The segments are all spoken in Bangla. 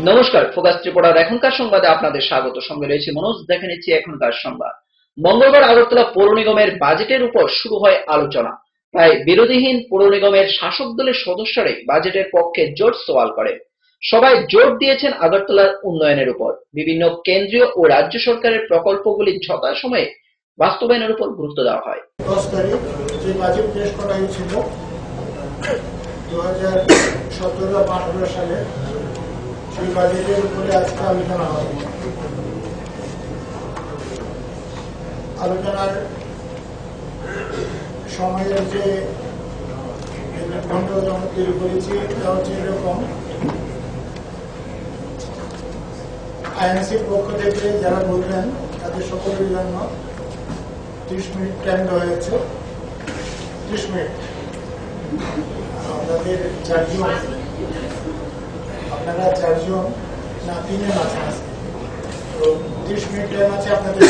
নমস্কার, ফোকাস ত্রিপুরার এখনকার সংবাদে আপনাদের স্বাগত। সঙ্গে রয়েছে মনোজ। দেখে নিচ্ছি এখনকার সংবাদ। মঙ্গলবার আগরতলা পৌর নিগমের বাজেটের উপর শুরু হয় আলোচনা। প্রায় বিরোধীহীন পৌর নিগমের শাসক দলের সদস্যরাই বাজেটের পক্ষে জোর সওয়াল করেন। সবাই জোর দিয়েছেন আগরতলার উন্নয়নের উপর। বিভিন্ন কেন্দ্রীয় ও রাজ্য সরকারের প্রকল্পগুলি যথাসময়ে বাস্তবায়নের উপর গুরুত্ব দেওয়া হয়। 10 তারিখ যে বাজেট পেশ করা হয়েছিল 2017-18 সালে, সেই বাজেটের উপরে আজকে আলোচনা হবে। আলোচনার সময়ের যে ঘন্টা তৈরি করেছি তা হচ্ছে এরকম। আইএনসির পক্ষ থেকে যারা বলবেন তাদের সকলের জন্য 30 মিনিট টাইম দেওয়া হয়েছে। 30 মিনিট। আপনাদের আপনারা চারজন না তিনজন আছেন, তো 30 মিনিট টাইম আছে আপনাদের।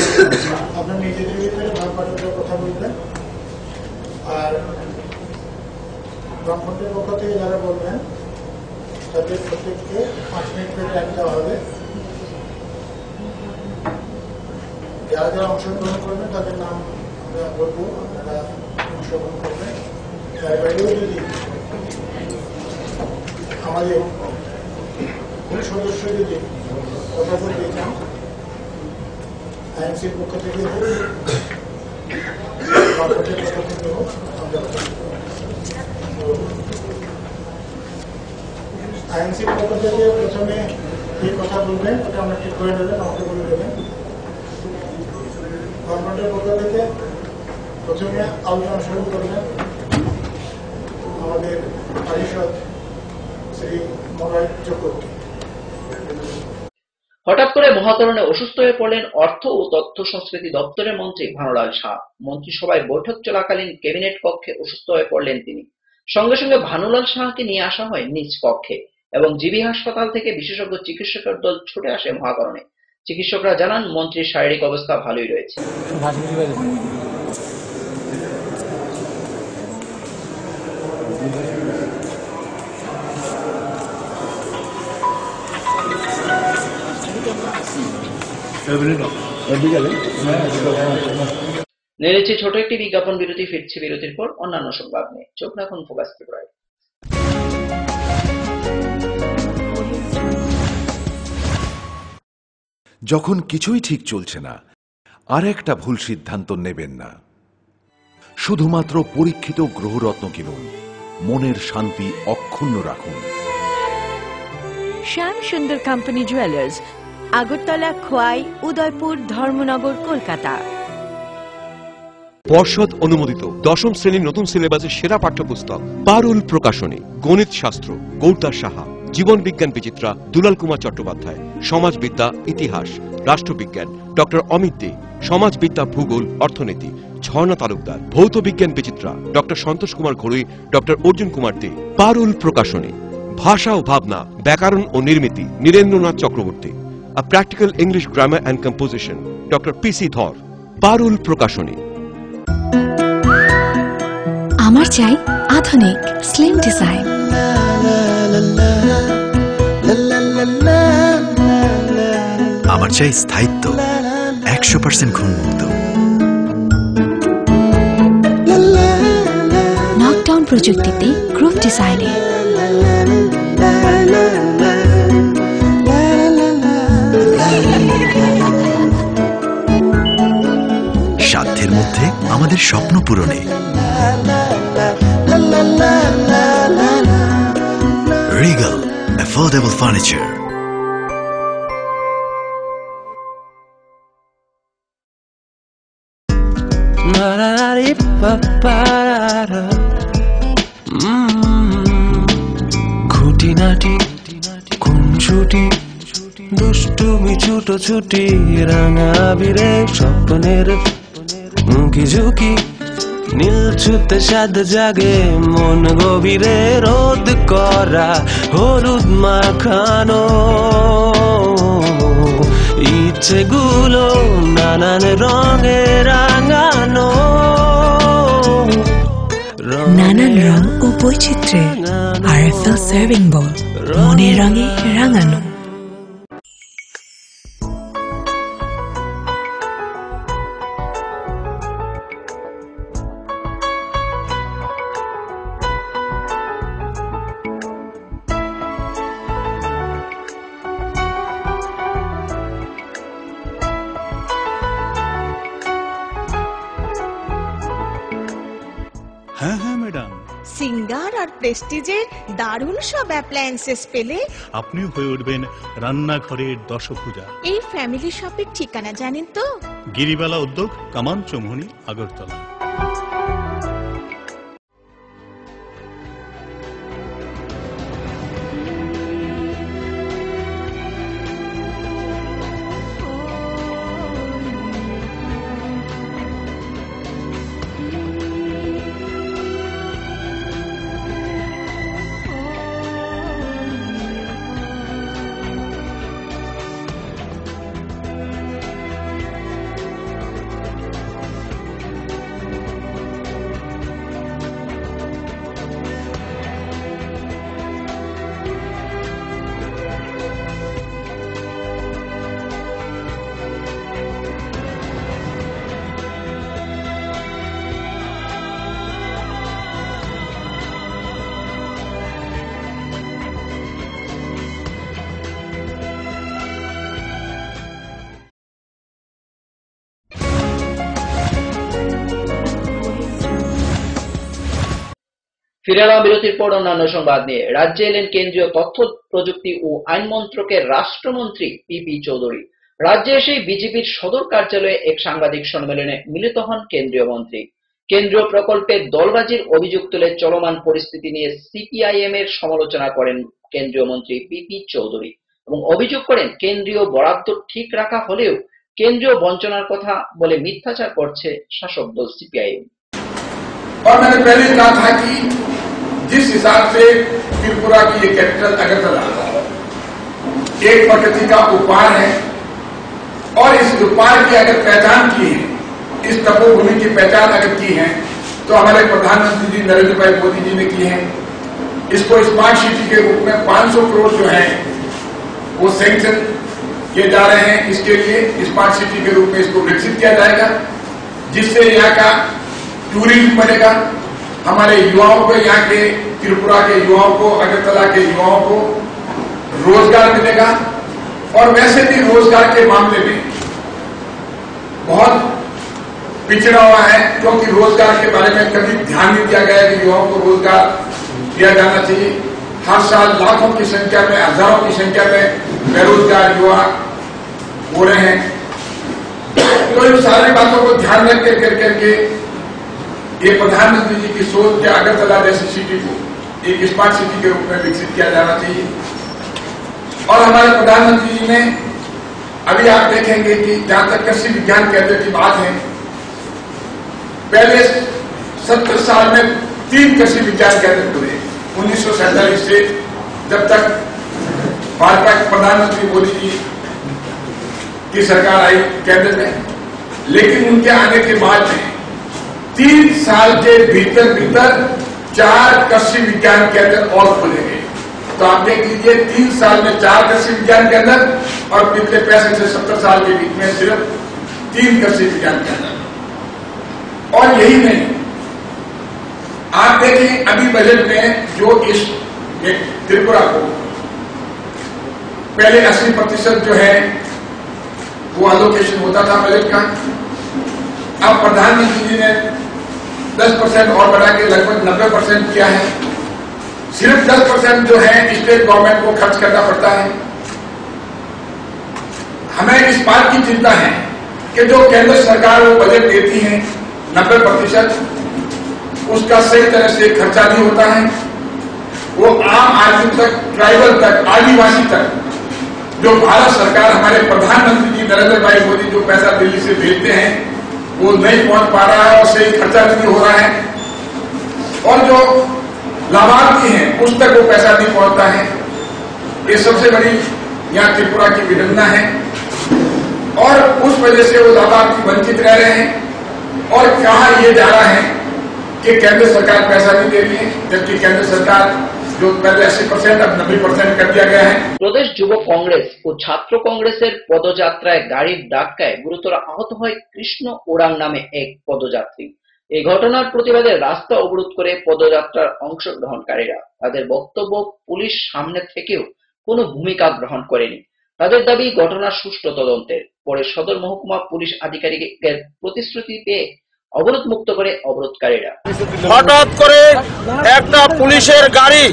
আপনার নিজেদের ভিতরে ভাগ কথা বলবেন, আর বামফ্রন্টের পক্ষ থেকে যারা বলবেন তাদের প্রত্যেককে 5 মিনিট করে টাইম দেওয়া হবে। যারা যারা অংশগ্রহণ করবেন তাদের নাম আমরা বলবো, আপনারা অংশগ্রহণ করবেন। তার বাইরেও যদি আমাদের কোন সদস্য যদি কথা বলতে চান, আইএনসির পক্ষ থেকে হোক, বামফ্রন্টের পক্ষ থেকে হোক, আইএনসির পক্ষ থেকে প্রথমে যে কথা বলবেন ওটা আমরা ঠিক করে নেবেন, আমাকে বলে দেবেন। গভর্নমেন্টের পক্ষ থেকে প্রথমে আলোচনা শুরু করবেন আমাদের পরিষদ শ্রী মলয় চক্রবর্তী। হঠাৎ করে মহাকরণে অসুস্থ হয়ে পড়লেন অর্থ ও তথ্য সংস্কৃতি দপ্তরের মন্ত্রী ভানুলাল শাহ। মন্ত্রিসভায় বৈঠক চলাকালীন ক্যাবিনেট কক্ষে অসুস্থ হয়ে পড়লেন তিনি। সঙ্গে সঙ্গে ভানুলাল শাহকে নিয়ে আসা হয় নিজ কক্ষে এবং জিবি হাসপাতাল থেকে বিশেষজ্ঞ চিকিৎসকের দল ছুটে আসে মহাকরণে। চিকিৎসকরা জানান মন্ত্রীর শারীরিক অবস্থা ভালোই রয়েছে। নিয়েছি ছোট একটি বিজ্ঞাপন বিরতি। ফিরছি বিরতির পর অন্যান্য সংবাদ নিয়ে। চোখ রাখুন ফোকাস ত্রিপুরায়। যখন কিছুই ঠিক চলছে না, আর একটা ভুল সিদ্ধান্ত নেবেন না। শুধুমাত্র পরীক্ষিত গ্রহরত্ন কিনুন, মনের শান্তি অক্ষুণ্ণ রাখুন। শ্যাম সুন্দর কোম্পানি জুয়েলার্স, আগরতলা, খোয়াই, উদয়পুর, ধর্মনগর, কলকাতা। পর্ষদ অনুমোদিত 10ম শ্রেণীর নতুন সিলেবাসের সেরা পাঠ্যপুস্তক পারুল প্রকাশনী। গণিত শাস্ত্র গৌরদাস সাহা, জীবন বিজ্ঞান বিচিত্রা দুলাল কুমার চট্টোপাধ্যায়, সমাজবিদ্যা ইতিহাস রাষ্ট্রবিজ্ঞান ডক্টর অমিত দে, সমাজবিদ্যা ভূগোল অর্থনীতি ঝর্ণা তালুকদার, ভৌত বিজ্ঞান বিচিত্রা ডক্টর সন্তোষ কুমার ঘড়ুই, ডক্টর অর্জুন কুমার দে। পারুল প্রকাশনী। ভাষা ও ভাবনা, ব্যাকরণ ও নির্মিতি Nirendranath Chakraborty. A practical English grammar and composition doctor PC Dhar. Parul প্রকাশনী। আমার চাই আধুনিক স্লিম ডিজাইন। আমার চাই স্থায়িত্ব, 100% ঘুণমুক্ত। নকডাউন প্রযুক্তিতে গ্রুপ ডিজাইনে। সাধ্যের মধ্যে আমাদের স্বপ্ন পূরণে রিগাল অ্যাফোর্ডেবল ফার্নিচার। খুঁটিনাটি খুনছুটি দুষ্টুমি ছুটোছুটি রাঙা বিরে স্বপ্নের মুখি ঝুঁকি নীল ছুতে সাদ জাগে মন গভীরে রোদ করা হলুদ মাখানো ইচ্ছেগুলো নানান রঙে রাঙানো। নানান রং ও বৈচিত্র্যে RFL সার্ভিং বোল, মনের রঙে রাঙানো। হ্যাঁ হ্যাঁ ম্যাডাম, সিঙ্গার আর প্রেস্টিজের দারুণ সব অ্যাপ্লায়েন্সেস পেলে আপনিও হয়ে উঠবেন রান্নাঘরের দশভুজা। এই ফ্যামিলি শপের ঠিকানা জানেন তো? গিরিবালা উদ্যোগ, কামান চৌমুহনী, আগরতলা। ফিরে এলাম বিরতির পর অন্যান্য সংবাদ নিয়ে। রাজ্যে এলেন কেন্দ্রীয় তথ্য প্রযুক্তি ও আইন মন্ত্রকের রাষ্ট্রমন্ত্রী পিপি চৌধুরী। রাজ্যে এসে বিজেপির সদর কার্যালয়ে এক সাংবাদিক সম্মেলনে মিলিত হন কেন্দ্রীয় মন্ত্রী। কেন্দ্রীয় প্রকল্পের দলবাজির অভিযোগ তুলে চলমান পরিস্থিতি নিয়ে সিপিআইএম এর সমালোচনা করেন কেন্দ্রীয় মন্ত্রী পিপি চৌধুরী এবং অভিযোগ করেন কেন্দ্রীয় বরাদ্দ ঠিক রাখা হলেও কেন্দ্রীয় বঞ্চনার কথা বলে মিথ্যাচার করছে শাসক দল সিপিআইএম। और मैंने पहले ही कहा था कि जिस हिसाब से त्रिपुरा की ये कैपिटल अगरतला एक प्रकृति का उपहार है और इस उपहार की अगर पहचान की है, इस तपोभूमि की पहचान अगर की है तो हमारे प्रधानमंत्री जी नरेंद्र भाई मोदी जी ने की है। इसको स्मार्ट सिटी के रूप में 500 करोड़ जो है वो सैंक्शन किए जा रहे हैं। इसके लिए स्मार्ट सिटी के रूप में इसको विकसित किया जाएगा, जिससे यहाँ का टूरिज्म बढ़ेगा, हमारे युवाओं को, यहाँ के त्रिपुरा के युवाओं को, अगरतला के युवाओं को रोजगार मिलेगा। और वैसे भी रोजगार के मामले में बहुत पिछड़ा हुआ है, क्योंकि रोजगार के बारे में कभी ध्यान नहीं दिया गया कि युवाओं को रोजगार दिया जाना चाहिए। हर साल लाखों की संख्या में, हजारों की संख्या में बेरोजगार युवा हो रहे हैं। तो इन सारी बातों को ध्यान रख करके ये प्रधानमंत्री जी की सोच के अगरतला जैसी सिटी को एक स्मार्ट सिटी के रूप में विकसित किया जाना चाहिए। और हमारे प्रधानमंत्री जी ने अभी आप देखेंगे कि जहां तक कृषि विज्ञान केंद्र की बात है, पहले 70 साल में 3 कृषि विज्ञान केंद्र खुले 1947 से, जब तक भाजपा के प्रधानमंत्री मोदी जी की सरकार आई केंद्र में। लेकिन उनके आने के बाद में 3 साल के भीतर 4 कृषि विज्ञान केंद्र और खोले गए। तो आप देख लीजिए, 3 साल में 4 कृषि विज्ञान केंद्र और पिछले 65 से 70 साल के बीच में सिर्फ 3 कृषि विज्ञान केंद्र। और यही नहीं, आप देखें अभी बजट में जो इस त्रिपुरा को पहले 80% जो है वो एलोकेशन होता था बजट का, अब प्रधानमंत्री जी ने 10% और बढ़ा के लगभग 90% किया है। सिर्फ 10% जो है स्टेट गवर्नमेंट को खर्च करना पड़ता है। हमें इस बात की चिंता है कि जो केंद्र सरकार वो बजट देती है 90% उसका सही तरह से खर्चा नहीं होता है। वो आम आदमी तक, ट्राइबल तक, आदिवासी तक जो भारत सरकार, हमारे प्रधानमंत्री जी नरेंद्र भाई मोदी जो पैसा दिल्ली से भेजते हैं वो नहीं पहुंच पा रहा है और सही खर्चा नहीं हो रहा है। और जो लाभार्थी हैं उस तक वो पैसा नहीं पहुंचता है। ये सबसे बड़ी यहाँ त्रिपुरा की विडंबना है और उस वजह से वो लाभार्थी वंचित रह रहे हैं। और कहा ये जा रहा है कि केंद्र सरकार पैसा नहीं दे रही है, जबकि केंद्र सरकार जो पहले 80% अब 90% कर दिया गया है। প্রদেশ যুব কংগ্রেস ও ছাত্র কংগ্রেসের পদযাত্রায় গাড়ির ধাক্কায় গুরুতর আহত হয় কৃষ্ণ ওরাং নামে এক পদযাত্রী। এই ঘটনার প্রতিবাদে রাস্তা অবরোধ করে পদযাত্রার অংশগ্রহণকারীরা। তাদের বক্তব্য, পুলিশ সামনে থেকেও কোনো ভূমিকা গ্রহণ করেনি। তাদের দাবি ঘটনার সুষ্ঠু তদন্তের। পরে সদর মহকুমা পুলিশ আধিকারিকের প্রতিশ্রুতি পেয়ে অবরোধ মুক্ত করে অবরোধকারীরা। হঠাৎ করে একটা পুলিশের গাড়ি,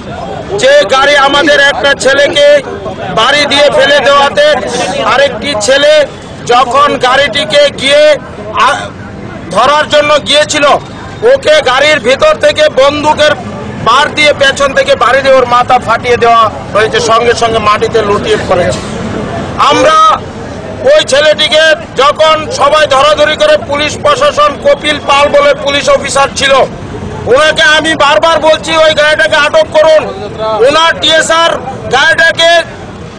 যে গাড়ি আমাদের একটা ছেলেকে বাড়ি দিয়ে ফেলে দেওয়াতে আরেকটি ছেলে যখন গাড়িটিকে গিয়ে ধরার জন্য গিয়েছিল, ওকে গাড়ির ভিতর থেকে বন্দুকের বার দিয়ে পেছন থেকে বাড়ি দিয়ে ওর মাথা ফাটিয়ে দেওয়া হয়েছে, সঙ্গে সঙ্গে মাটিতে লুটিয়ে পড়েছে। আমরা ওই ছেলেটিকে যখন সবাই ধরাধরি করে, পুলিশ প্রশাসন, কপিল পাল বলে পুলিশ অফিসার ছিল, ওনাকে আমি বারবার বলছি ওই গাড়িটাকে আটক করুন। ওনার টিএসআর গাড়িটাকে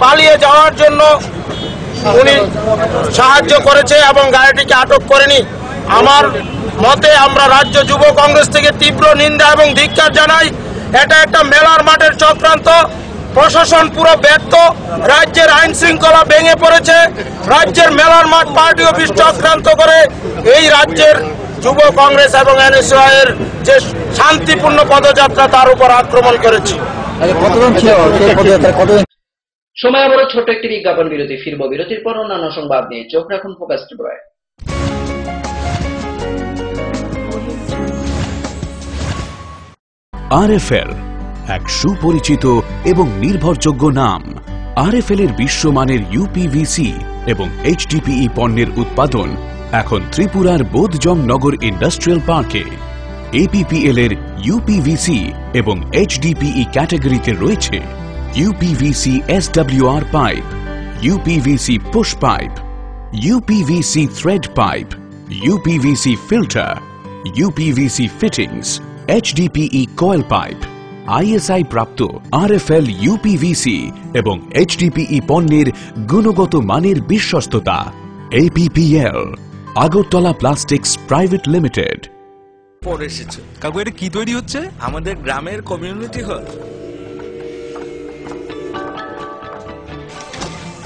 পালিয়ে যাওয়ার জন্য উনি সাহায্য করেছে এবং গাড়িটিকে আটক করেনি। আমার মতে আমরা রাজ্য যুব কংগ্রেস থেকে তীব্র নিন্দা এবং ধিক্কার জানাই। এটা একটা মেলার মাঠের চক্রান্ত, প্রশাসন পুরো ব্যর্থ, রাজ্যের আইন শৃঙ্খলা ভেঙে পড়েছে, রাজ্যের মেলার মাঠ পার্টি অফিস চক্রান্ত করে এই রাজ্যের যুব কংগ্রেস এবং এনএসইউ এর যে শান্তিপূর্ণ পদযাত্রা তার উপর আক্রমণ করেছে। সময় আবারও ছোট্ট একটি বিজ্ঞাপন বিরতি, ফিরবো বিরতির পর অন্যান্য সংবাদ নিয়ে। চোখ রাখুন ফোকাস ত্রিপুরায়। আরএফএল এক সুপরিচিত এবং নির্ভরযোগ্য নাম। আরএফএল এর বিশ্বমানের ইউপিভিসি এবং এইচডিপিই পণ্যের উৎপাদন এখন ত্রিপুরার বোধজং নগর ইন্ডাস্ট্রিয়াল পার্কে। এপিপিএল এর ইউপিভিসি এবং এইচডিপিই ক্যাটাগরিতে রয়েছে UPVC SWR pipe, UPVC push pipe, UPVC thread pipe, UPVC filter, UPVC fittings, HDPE coil pipe, ISI প্রাপ্ত আরএফএল ইউপিভিসি এবং এইচডিপিই পণ্যের গুণগত মানের বিশ্বস্ততা। APPL, Agartala plastics private limited. পরে এসেছে কাকু, এটা কি তৈরি হচ্ছে? আমাদের গ্রামের কমিউনিটি হল।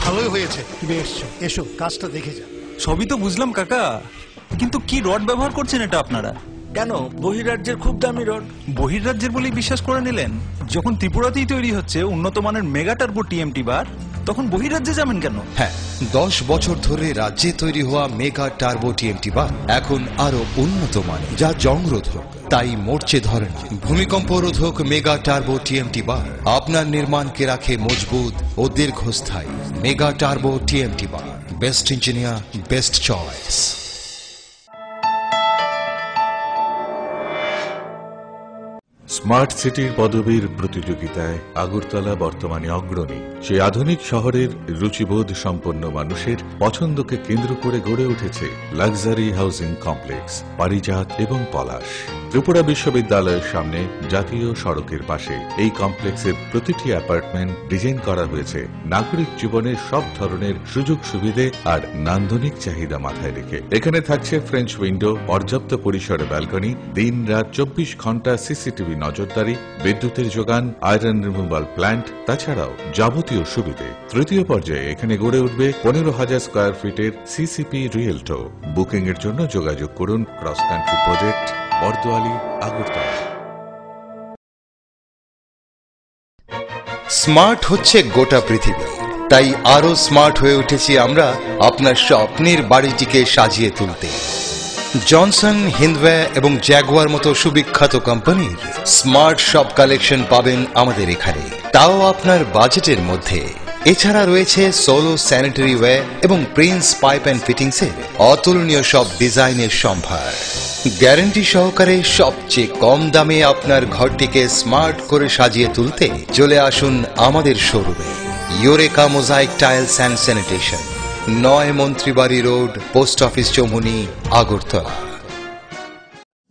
ভালোই হয়েছে তুমি এসছো, এসো কাজটা দেখে যা। সবই তো বুঝলাম কাকা, কিন্তু কি রড ব্যবহার করছেন এটা আপনারা? কেন, বহিরাজ্যের খুব দামি রড। বহিরাজ্যের বলেই বিশ্বাস করে নিলেন? যখন ত্রিপুরাতেই তৈরি হচ্ছে উন্নত মানের মেগা টার্বো টিএমটি বার, তখন বহিরাজ্যে যাবেন কেন? হ্যাঁ, 10 বছর ধরে রাজ্যে তৈরি হওয়া মেগা টার্বো টিএমটি বার এখন আরো উন্নত মানের, যা জংরোধক, তাই মরচে ধরে না। ভূমিকম্প রোধক মেগা টার্বো টিএমটি বার আপনার নির্মাণকে রাখে মজবুত ও দীর্ঘস্থায়ী। মেগা টার্বো টিএমটি বার, best engineer, best choice. Smart সিটির পদবীর প্রতিযোগিতায় আগরতলা বর্তমানে অগ্রণী। সেই আধুনিক শহরের রুচিবোধ সম্পন্ন মানুষের পছন্দকে কেন্দ্র করে গড়ে উঠেছে লাক্সারি হাউজিং কমপ্লেক্স পারিজাত এবং পলাশ। ত্রিপুরা বিশ্ববিদ্যালয়ের সামনে জাতীয় সড়কের পাশে এই কমপ্লেক্সের প্রতিটি অ্যাপার্টমেন্ট ডিজাইন করা হয়েছে নাগরিক জীবনের সব ধরনের সুযোগ সুবিধে আর নান্দনিক চাহিদা মাথায় রেখে। এখানে থাকছে ফ্রেঞ্চ উইন্ডো, পর্যাপ্ত পরিসরে ব্যালকনি, দিন রাত 24 ঘন্টা সিসিটিভি নজরদারি, বিদ্যুতের যোগান, আয়রন রিমুভাল প্ল্যান্ট, তাছাড়াও যাবতীয় সুবিধে। তৃতীয় পর্যায়ে এখানে গড়ে উঠবে 15,000 স্কয়ার ফিটের সিসিপি রিয়েলটো। বুকিং এর জন্য যোগাযোগ করুন cross country project, Bardowali, Agartala. Smart হচ্ছে গোটা পৃথিবী, তাই আরো স্মার্ট হয়ে উঠেছি আমরা আপনার স্বপ্নের বাড়িটিকে সাজিয়ে তুলতে। জনসন, হিন্দওয়ে এবং জ্যাগুয়ার মতো সুবিখ্যাত কোম্পানির স্মার্ট সব কালেকশন পাবেন আমাদের এখানে, তাও আপনার বাজেটের মধ্যে। এছাড়া রয়েছে সোলো স্যানিটারি ওয়্যার এবং প্রিন্স পাইপ অ্যান্ড ফিটিংসের অতুলনীয় সব ডিজাইনের সম্ভার। গ্যারান্টি সহকারে সবচেয়ে কম দামে আপনার ঘরটিকে স্মার্ট করে সাজিয়ে তুলতে চলে আসুন আমাদের শোরুমে। Eureka mosaic tiles and sanitation, 9 Mantribari road, post office Choumuhani, Agartala.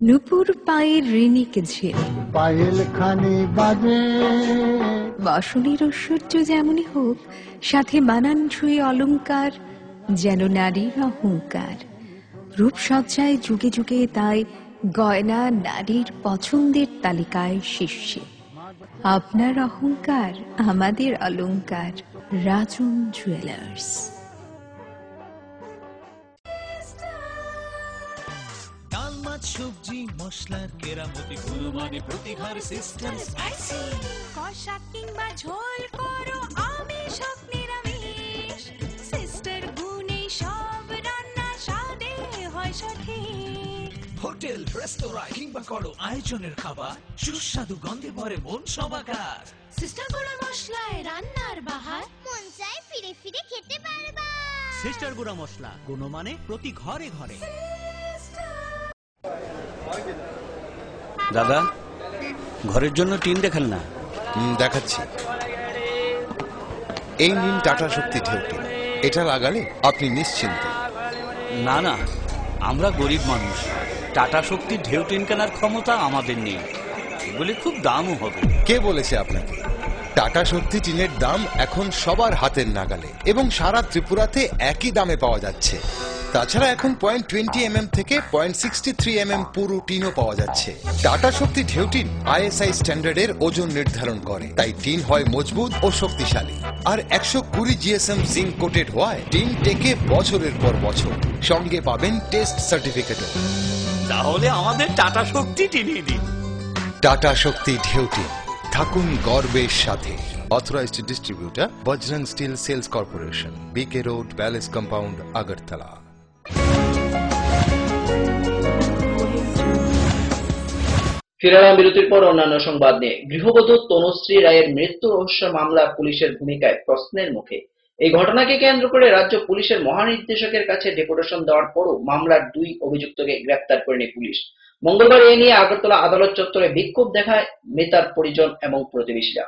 নুপুর পায়ের ঋণিক ঝিল, পায়েল খানি বাজে, বাসনের ঐশ্বর্য যেমনই হোক, সাথে মানানসই অলংকার, যেন নারীর অহংকার। রূপসজ্জায় যুগে যুগে তাই গয়না নারীর পছন্দের তালিকায় শীর্ষে। আপনার অহংকার আমাদের অলংকার, রাজন জুয়েলার্স। ডাল মাছ সবজি মশলার কেরামতি গুণমানে প্রতিঘার সিস্টেম স্পাইসি। কষা কিংবা ঝোল করো আমিষ হোক নিরামিষ, সিস্টার গুণে সব রান্না স্বাদে হয় সঠিক। হোটেল, রেস্তোরাঁ কিংবা করো আয়োজনের খাবার, সুস্বাদু গন্ধে ভরে মন সমাকার। সিস্টার গুঁড়া মশলায় রান্নার বাহার, মন চায় ফিরে ফিরে খেতে পারবা। সিস্টার গুঁড়া মশলা, গুণমানে প্রতি ঘরে ঘরে। দাদা, ঘরের জন্য টিন দেখান না। দেখাচ্ছি। এই নিন টাটা শক্তি ঢেউটি, এটা লাগালে আপনি নিশ্চিন্ত। না না, আমরা গরিব মানুষ, টাটা শক্তির ঢেউ টিন কেনার ক্ষমতা আমাদের নেই। এগুলি খুব দামও হবে। কে বলেছে আপনাকে? টাটা শক্তি টিনের দাম এখন সবার হাতের নাগালে এবং সারা ত্রিপুরাতে একই দামে পাওয়া যাচ্ছে। তাছাড়া এখন 0.20 থেকে 0.63 পুরো টিনও পাওয়া যাচ্ছে। টাটা শক্তি ঢেউ টিন ISI স্ট্যান্ডার্ডের ওজন নির্ধারণ করে, তাই টিন হয় মজবুত ও শক্তিশালী। আর 120 GSM জিঙ্ক কোটেড হওয়ায় টিন টেকে বছরের পর বছর। সঙ্গে পাবেন টেস্ট সার্টিফিকেটও। তাহলে আমাদের টাটা শক্তি টিনিয়ে দিন। টাটা শক্তি ঢেউ টিন, থাকুন গর্বের সাথে। Authorized distributor Bajrang steel sales corporation, BK road, palace compound, Agartala. ফিরালাম বিরতির পর অন্যান্য সংবাদ নিয়ে। গৃহবধূ তনুশ্রী রায়ের মৃত্যু রহস্য মামলা পুলিশের ভূমিকায় প্রশ্নের মুখে। এই ঘটনাকে কেন্দ্র করে রাজ্য পুলিশের মহানির্দেশকের কাছে ডেপুটেশন দেওয়ার পরও মামলার 2 অভিযুক্তকে গ্রেপ্তার করেনি পুলিশ। মঙ্গলবার এ নিয়ে আগরতলা আদালত চত্বরে বিক্ষোভ দেখায় মৃতার পরিজন এবং প্রতিবেশীরা।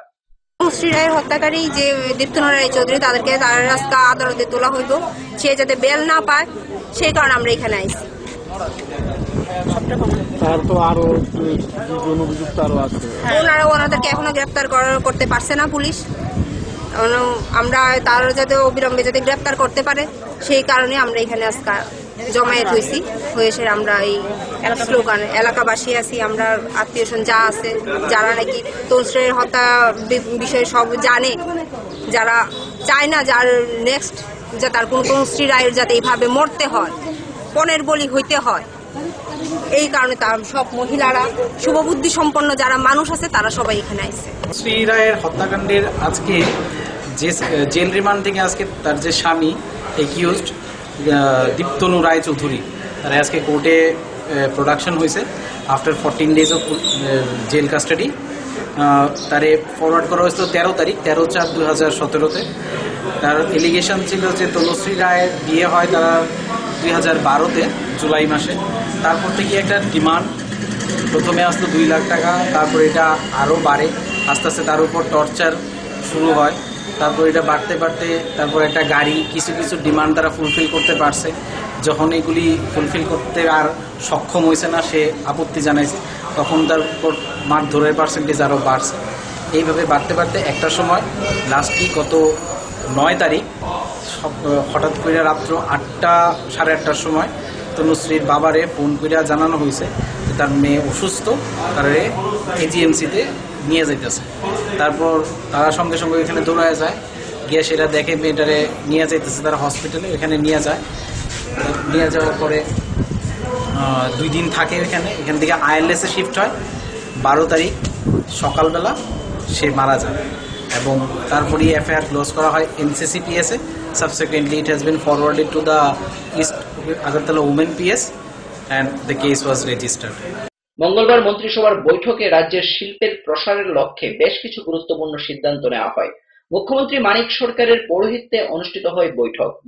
তনুশ্রী রায়ের হত্যাকারী যে দীপ্তন রায় চৌধুরী, তাদেরকে তার রাস্তা আদালতে তোলা হইব, সে যাতে বেল না পায় সেই কারণে আমরা এখানে আইছি। ওনাদেরকে এখনো গ্রেপ্তার করতে পারছে না পুলিশ। আমরা তার যাতে অবিলম্বে যাতে গ্রেপ্তার করতে পারে সেই কারণে আমরা এখানে আজকে জমায়েত হয়েছি। হয়েছে আমরা এই স্লোগানে এলাকাবাসী আছি, আমরা আত্মীয়স্বজন যা আছে, যারা নাকি তনুশ্রীর হত্যা বিষয়ে সব জানে, যারা চায় না যার নেক্সট যে তার কোনো তনুশ্রী রায়ের যাতে এইভাবে মরতে হয়, পণের বলি হইতে হয়, এই কারণে তার সব মহিলারা, শুভবুদ্ধি সম্পন্ন যারা মানুষ আছে তারা সবাই এখানে আসছে। শ্রী রায়ের হত্যাকাণ্ডের আজকে যে জেল রিমান্ড থেকে আজকে তার যে স্বামী একিউজড দীপ্তনু রায় চৌধুরী, তারা আজকে কোর্টে প্রোডাকশন হয়েছে after 14 days of jail custody. তারে ফরওয়ার্ড করা হয়েছিল 13 তারিখ 13/4/2017-তে। তার এলিগেশন ছিল যে তনুশ্রী রায়ের বিয়ে হয় তারা 2012-তে জুলাই মাসে। তারপর থেকে একটা ডিমান্ড প্রথমে আসলো 2 লাখ টাকা, তারপর এটা আরও বাড়ে, আস্তে আস্তে তার উপর টর্চার শুরু হয়, তারপর এটা বাড়তে বাড়তে তারপর একটা গাড়ি, কিছু কিছু ডিমান্ড তারা ফুলফিল করতে পারছে। যখন এগুলি ফুলফিল করতে আর সক্ষম হয়েছে না, সে আপত্তি জানাইছে, তখন তার উপর মারধরের পার্সেন্টেজ আরও বাড়ছে। এইভাবে বাড়তে বাড়তে একটা সময় লাস্টলি গত 9 তারিখ হঠাৎ করে রাত্র 8টা সাড়ে 8টার সময় তনুশ্রীর বাবারে ফোন করে জানানো হয়েছে যে তার মেয়ে অসুস্থ, তারে AGMC-তে নিয়ে যাইতেছে। তারপর তারা সঙ্গে সঙ্গে এখানে দৌড়ায় যায়, গিয়ে সেটা দেখে মেয়েটারে নিয়ে যাইতেছে তারা হসপিটালে। এখানে নিয়ে যায়, নিয়ে যাওয়ার পরে 2 দিন থাকে এখান থেকে ILS-এ শিফট হয়। 12 তারিখ সকালবেলা সে মারা যায় এবং তারপরেই FIR ক্লোজ করা হয় NCC-PS-এ। Subsequently, it has been forwarded to the East Agartala Women PS and the case was registered. মঙ্গলবার মন্ত্রিসভার বৈঠকে রাজ্যের শিল্পের প্রসারের লক্ষ্যে বেশ কিছু গুরুত্বপূর্ণ সিদ্ধান্ত নেওয়া হয়। মুখ্যমন্ত্রী মানিক সরকারের পৌরোহিত্যে অনুষ্ঠিত হয়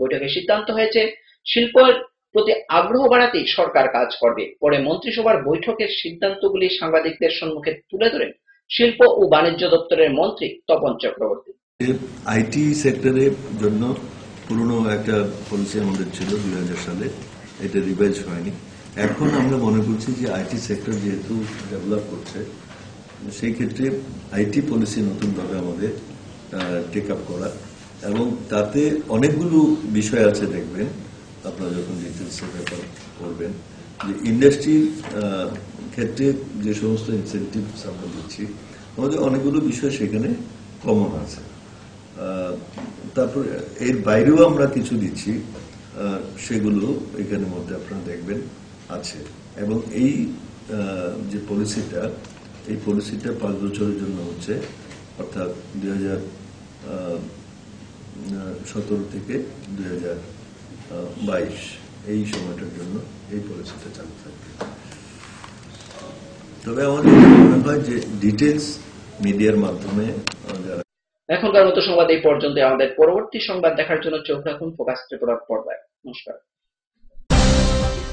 বৈঠকে সিদ্ধান্ত হয়েছে শিল্পের প্রতি আগ্রহ বাড়াতে সরকার কাজ করবে। পরে মন্ত্রিসভার বৈঠকের সিদ্ধান্তগুলি সাংবাদিকদের সম্মুখে তুলে ধরেন শিল্প ও বাণিজ্য দপ্তরের মন্ত্রী তপন চক্রবর্তী। আইটি সেক্টরের জন্য পুরনো একটা পলিসি আমাদের ছিল 2000 সালে, এটা রিভাইজ হয়নি। এখন আমরা মনে করছি যে আইটি সেক্টর যেহেতু ডেভেলপ করছে, সেই ক্ষেত্রে আইটি পলিসি নতুনভাবে আমাদের টেক আপ করা, এবং তাতে অনেকগুলো বিষয় আছে। দেখবেন আপনারা যখন ডিটেলসের ব্যাপার করবেন যে ইন্ডাস্ট্রির ক্ষেত্রে যে সমস্ত ইনসেন্টিভস আমরা দিচ্ছি, আমাদের অনেকগুলো বিষয় সেখানে কমন আছে। তারপর এর বাইরেও আমরা কিছু দিচ্ছি, সেগুলো এখানের মধ্যে আপনারা দেখবেন আছে। এবং এই যে পলিসিটা, এই পলিসিটা 5 বছরের জন্য হচ্ছে, অর্থাৎ 2017 থেকে 2022 এই সময়টার জন্য এই পলিসিটা চালু থাকবে। তবে আমাদের মনে হয় যে ডিটেলস মিডিয়ার মাধ্যমে যারা এখনকার মতো সংবাদ এই পর্যন্ত। আমাদের পরবর্তী সংবাদ দেখার জন্য চোখ রাখুন ফোকাস ত্রিপুরার পর্দায়। নমস্কার।